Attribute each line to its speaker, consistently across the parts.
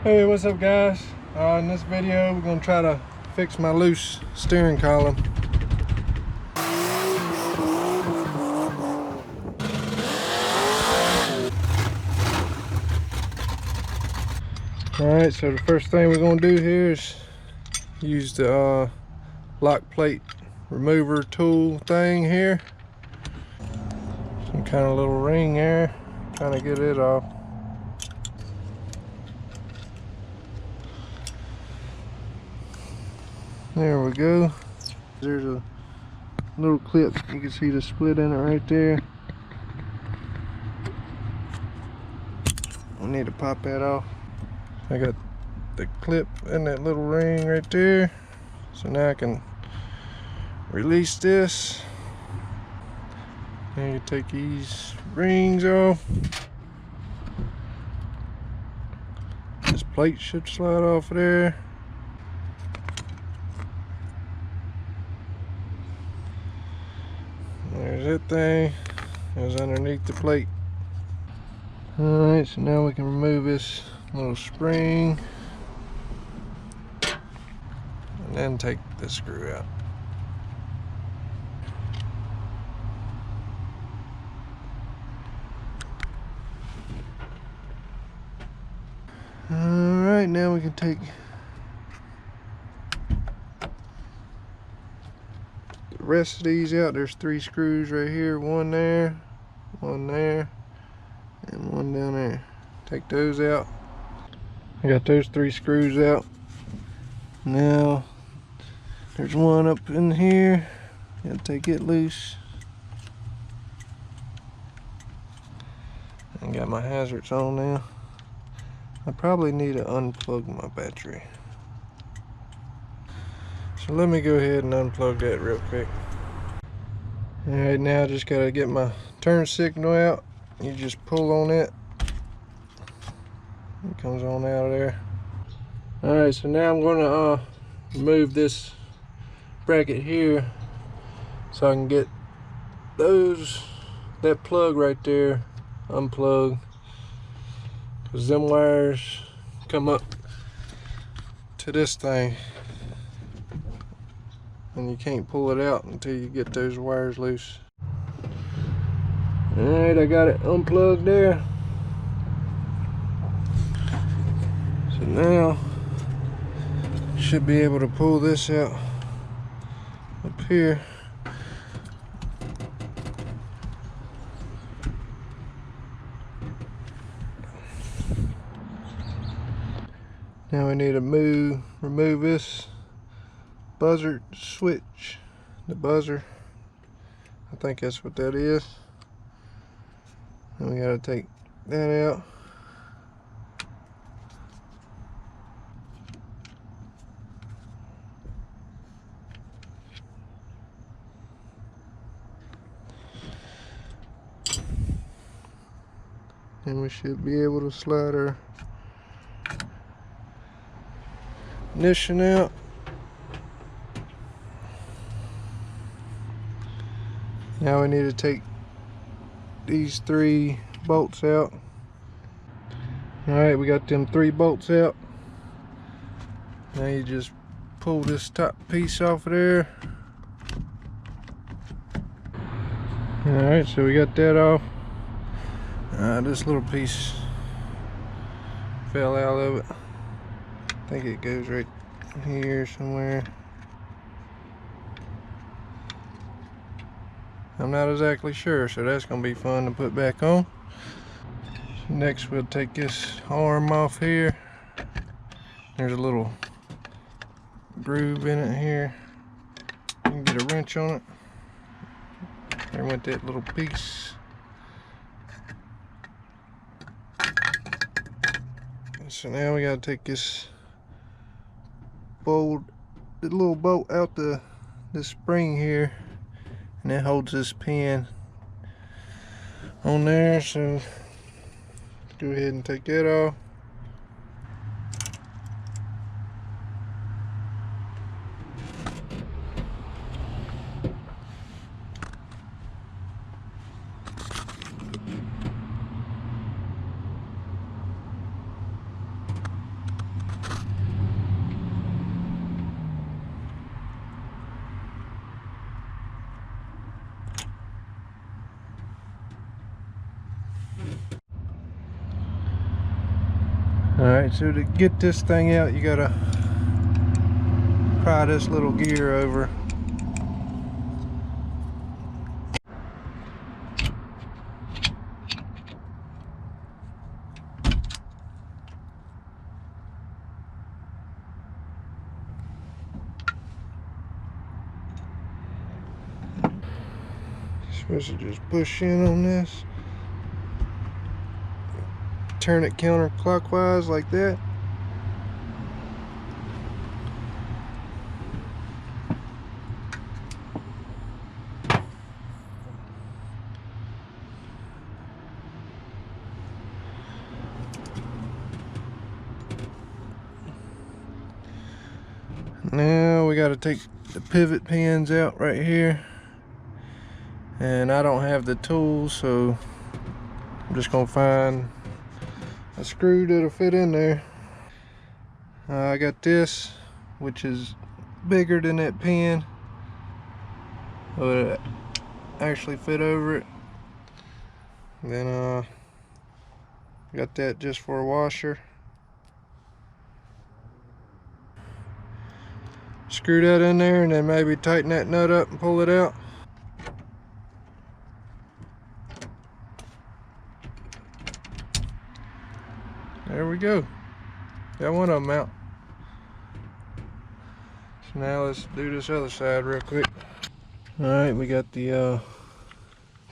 Speaker 1: Hey, what's up guys? In this video we're going to try to fix my loose steering column. Alright, so the first thing we're going to do here is use the lock plate remover tool thing here. Some kind of little ring there, trying to get it off. There we go. There's a little clip, you can see the split in it right there. I need to pop that off. I got the clip in that little ring right there, so now I can release this. And you take these rings off. This plate should slide off of there. There's that thing. It's underneath the plate. Alright, so now we can remove this little spring and then take the screw out. Alright, now we can take the rest of these out. There's 3 screws right here, one there, and one down there. Take those out. I got those 3 screws out. Now there's one up in here. Gotta take it loose. I got my hazards on now. I probably need to unplug my battery. So let me go ahead and unplug that real quick. Alright, now I just gotta get my turn signal out. You just pull on it. It comes on out of there. Alright, so now I'm gonna remove this bracket here so I can get that plug right there unplugged, because them wires come up to this thing and you can't pull it out until you get those wires loose. Alright, I got it unplugged there. So now should be able to pull this out up here. Now we need to remove this buzzer switch, the buzzer. I think that's what that is. And we gotta take that out. And we should be able to slide our ignition out. Now we need to take these 3 bolts out. Alright, we got them 3 bolts out. Now you just pull this top piece off of there. Alright, so we got that off. This little piece fell out of it. I think it goes right here somewhere. I'm not exactly sure, so that's going to be fun to put back on. So next we'll take this arm off here. There's a little groove in it here. You can get a wrench on it. There went that little piece. So now we got to take this little bolt out this spring here, and that holds this pin on there. So go ahead and take that off. Alright, so to get this thing out, you gotta pry this little gear over. Supposed to just push in on this, turn it counterclockwise like that. Now we got to take the pivot pins out right here, and I don't have the tools, so I'm just gonna find a screw that'll fit in there. I got this, which is bigger than that pin, but it actually fit over it. And then got that just for a washer. Screw that in there and then maybe tighten that nut up and pull it out. There we go. Got one of them out. So now let's do this other side real quick. Alright, we got the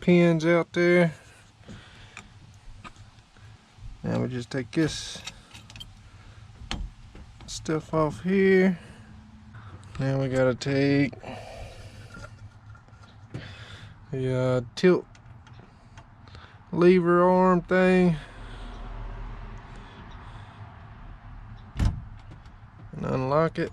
Speaker 1: pins out there. Now we just take this stuff off here. Now we gotta take the tilt lever arm thing and unlock it.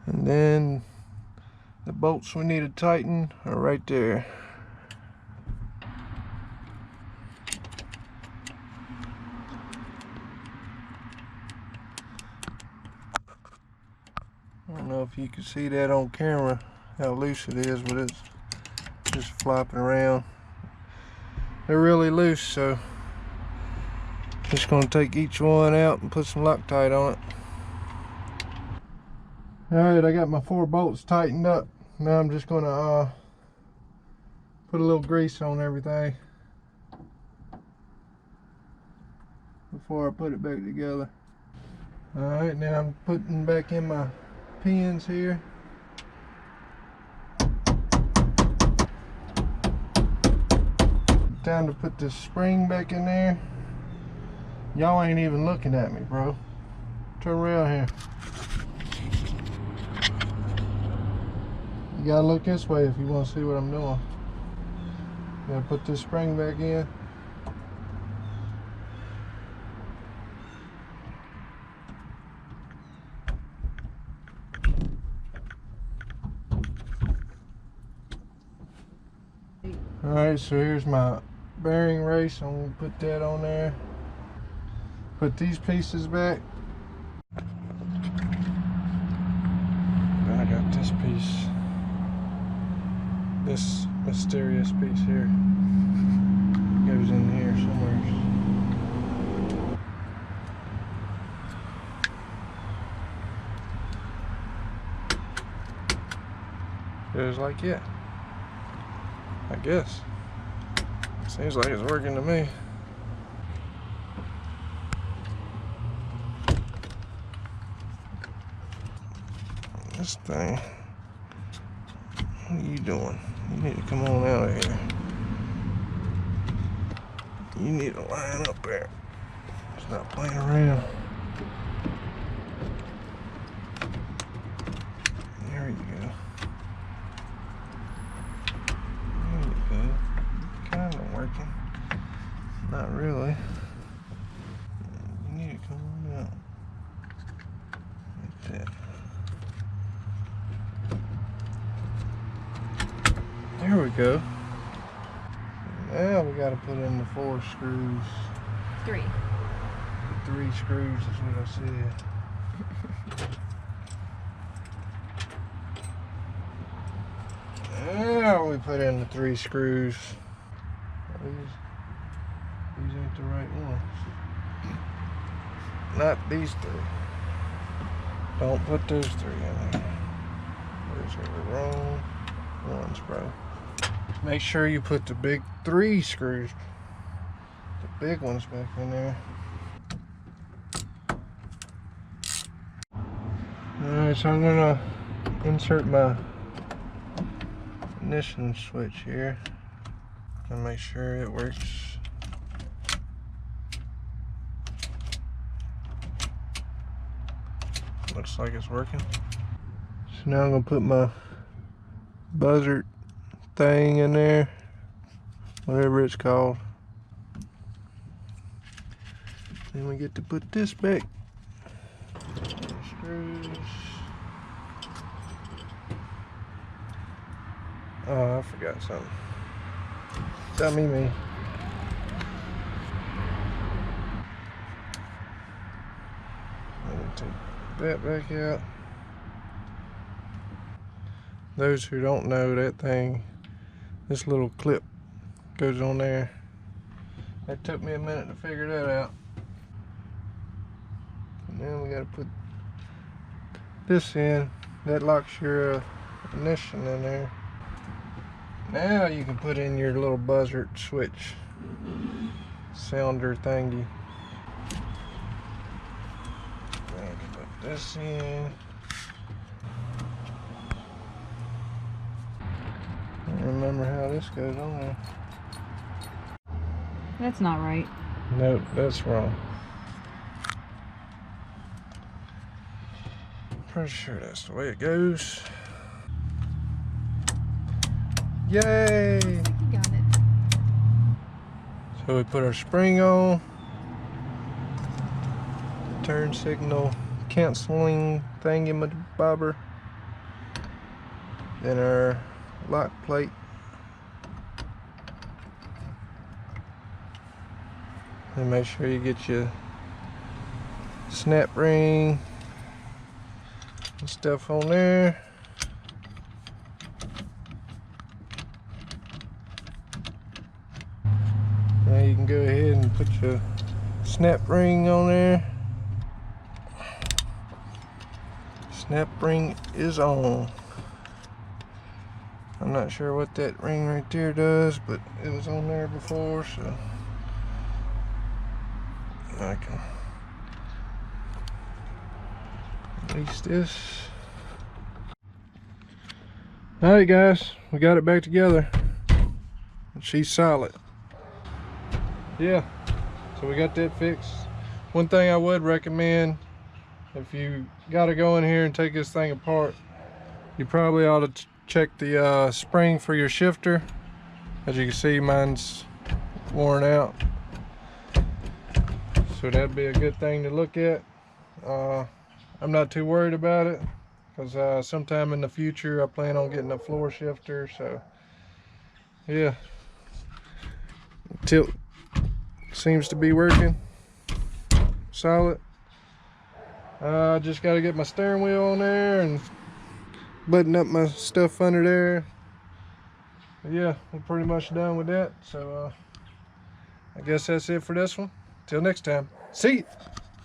Speaker 1: And then the bolts we need to tighten are right there. I don't know if you can see that on camera, how loose it is, but it's just flopping around. They're really loose, so just gonna take each one out and put some Loctite on it. Alright, I got my 4 bolts tightened up. Now I'm just gonna put a little grease on everything before I put it back together. Alright, now I'm putting back in my pins here. Time to put this spring back in there. Y'all ain't even looking at me, bro. Turn around here. You gotta look this way if you want to see what I'm doing. Gotta put this spring back in. Alright, so here's my bearing race. I'm gonna put that on there. Put these pieces back. I got this piece. This mysterious piece here goes in here somewhere. Goes like it, I guess. Seems like it's working to me. This thing, what are you doing? You need to come on out of here. You need to line up there. Stop playing around. There you go. There you go. Kind of working. Not really. You need to come on out. Like that. There we go. Now we got to put in the 4 screws.
Speaker 2: 3.
Speaker 1: 3 screws is what I said. we put in the 3 screws. These ain't the right ones. Not these 3. Don't put those 3 in there. Those are the wrong ones, bro. Make sure you put the big 3 screws, the big ones, back in there. Alright, so I'm gonna insert my ignition switch here and make sure it works. Looks like it's working. So now I'm gonna put my buzzer thing in there, whatever it's called. Then we get to put this back. Screws. Oh, I forgot something. Dummy me. Let me take that back out. Those who don't know, that thing, this little clip goes on there. It took me a minute to figure that out. And then we gotta put this in. That locks your ignition in there. Now you can put in your little buzzer switch sounder thingy. Put this in. Remember how this goes on there.
Speaker 2: That's not right.
Speaker 1: Nope, that's wrong. Pretty sure that's the way it goes. Yay!
Speaker 2: Looks like you got it.
Speaker 1: So we put our spring on. Turn signal canceling thingy-mabobber. Then our lock plate. And make sure you get your snap ring and stuff on there. Now you can go ahead and put your snap ring on there. Snap ring is on. I'm not sure what that ring right there does, but it was on there before, so I can release this. Alright guys, we got it back together. She's solid. Yeah, so we got that fixed. One thing I would recommend, if you gotta go in here and take this thing apart, you probably ought to check the spring for your shifter. As you can see, mine's worn out, so that'd be a good thing to look at. I'm not too worried about it, because sometime in the future I plan on getting a floor shifter. So yeah, tilt seems to be working solid. I just got to get my steering wheel on there and button up my stuff under there. But yeah, we're pretty much done with that. So I guess that's it for this one. Till next time, see ya.